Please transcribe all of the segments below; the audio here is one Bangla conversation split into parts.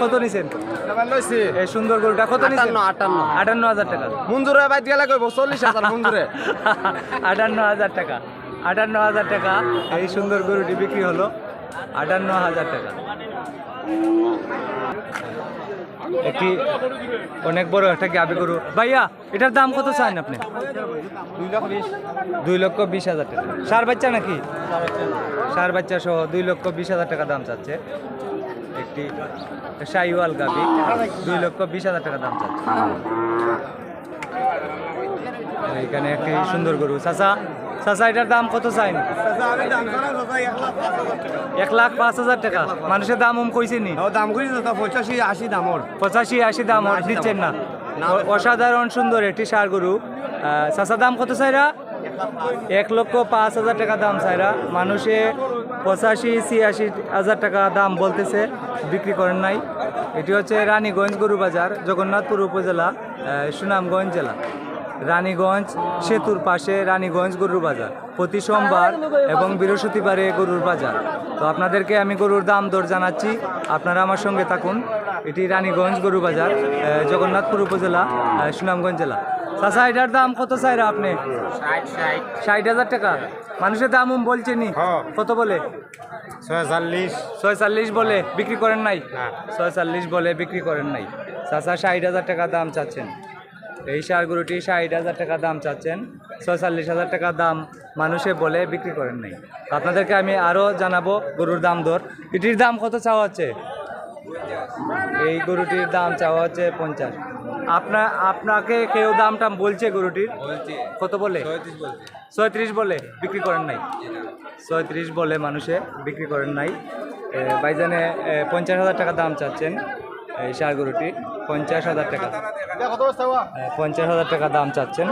কত নিছেন? এই সুন্দর গরুটা কত নিছেন? 58,000 টাকা। মঞ্জুরে বাইত গেলে কইব 40,000 মঞ্জুরে। 58,000 টাকা। 58,000 টাকা এই সুন্দর গরুটি বিক্রি হলো 58,000 টাকা। একটি অনেক বড় একটা গাবি গরু। ভাইয়া এটার দাম কত চান আপনি? 2,20,000 টাকা। সার বাচ্চা নাকি? সার বাচ্চা সহ 2,20,000 টাকা দাম চাচ্ছে। একটি শাহিওয়াল গাবি 2,20,000 টাকা দাম চাচ্ছে। এখানে একটি সুন্দর গরু। চাচা চাচা এটার দাম কত চাইন? 1,05,000 টাকা। মানুষের দাম কইছে নি? দাম কইছে 85-80 দামর। 85-80 দাম দিচ্ছেন না? অসাধারণ সুন্দর একটি ষাঁড় গরু। চাচা দাম কত চাইরা? 1,05,000 টাকা দাম চাইরা। মানুষে 85-86,000 টাকা দাম বলতেছে, বিক্রি করেন নাই। এটি হচ্ছে রানীগঞ্জ গরু বাজার, জগন্নাথপুর উপজেলা, সুনামগঞ্জ জেলা। রানীগঞ্জ সেতুর পাশে রানীগঞ্জ গরুর বাজার। প্রতি সোমবার এবং বৃহস্পতিবারে গরুর বাজার। তো আপনাদেরকে আমি গরুর দাম দর জানাচ্ছি, আপনারা আমার সঙ্গে থাকুন। এটি রানীগঞ্জ গরু বাজার, জগন্নাথপুর উপজেলা, সুনামগঞ্জ জেলা। চাচা এটার দাম কত চাইরা আপনি? 60,000 টাকা। মানুষের দাম বলছে নি? কত বলে? 46 বলে, বিক্রি করেন নাই? 46 বলে, বিক্রি করেন নাই। চাচা 60,000 টাকা দাম চাচ্ছেন। এই ষাঁড় গরুটি 60,000 টাকা দাম চাচ্ছেন। 46,000 টাকা দাম মানুষে বলে, বিক্রি করেন নাই। আপনাদেরকে আমি আরও জানাবো গরুর দাম দর। এটির দাম কত চাওয়া হচ্ছে? এই গরুটির দাম চাওয়া হচ্ছে 50। আপনাকে কেউ দাম টাম বলছে গরুটির? কত বলে? 36 বলে, বিক্রি করেন নাই? 36 বলে মানুষে, বিক্রি করেন নাই। ভাইজানে 50,000 টাকা দাম চাচ্ছেন এই ষাঁড় গরুটি। 50,000 টাকা। 50,000 টাকা দাম চাচ্ছেন।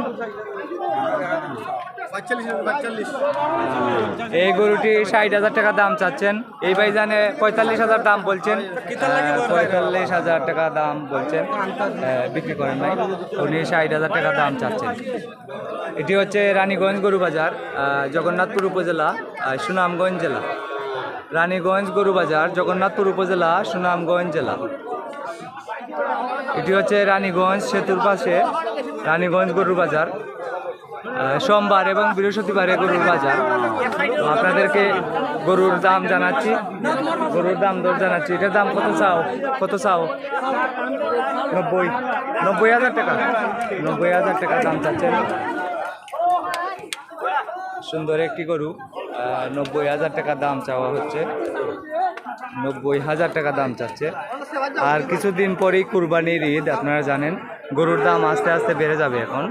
এই গরুটি 60,000 টাকা দাম চাচ্ছেন। এই ভাইজানে 45,000 দাম বলছেন। 45,000 টাকা দাম বলছেন, বিক্রি করেন নাই। উনি 60,000 টাকা দাম চাচ্ছেন। এটি হচ্ছে রানীগঞ্জ গরু বাজার, জগন্নাথপুর উপজেলা, সুনামগঞ্জ জেলা। রানীগঞ্জ গরু বাজার, জগন্নাথপুর উপজেলা, সুনামগঞ্জ জেলা। এটি হচ্ছে রানীগঞ্জ সেতুর পাশে রানীগঞ্জ গরুর বাজার, সোমবার এবং বৃহস্পতিবারে গরুর বাজার। তো আপনাদেরকে গরুর দাম জানাচ্ছি, গরুর দাম দর জানাচ্ছি। এটার দাম কত চাও? কত চাও? 90,000 টাকা। 90,000 টাকা দাম চাচ্ছেন। সুন্দর একটি গরু, 90,000 টাকা দাম চাওয়া হচ্ছে। 90,000 টাকা দাম চাচ্ছে। আর কিছুদিন পরেই কুরবানির ঈদ, আপনারা জানেন গরুর দাম আস্তে আস্তে বেড়ে যাবে এখন।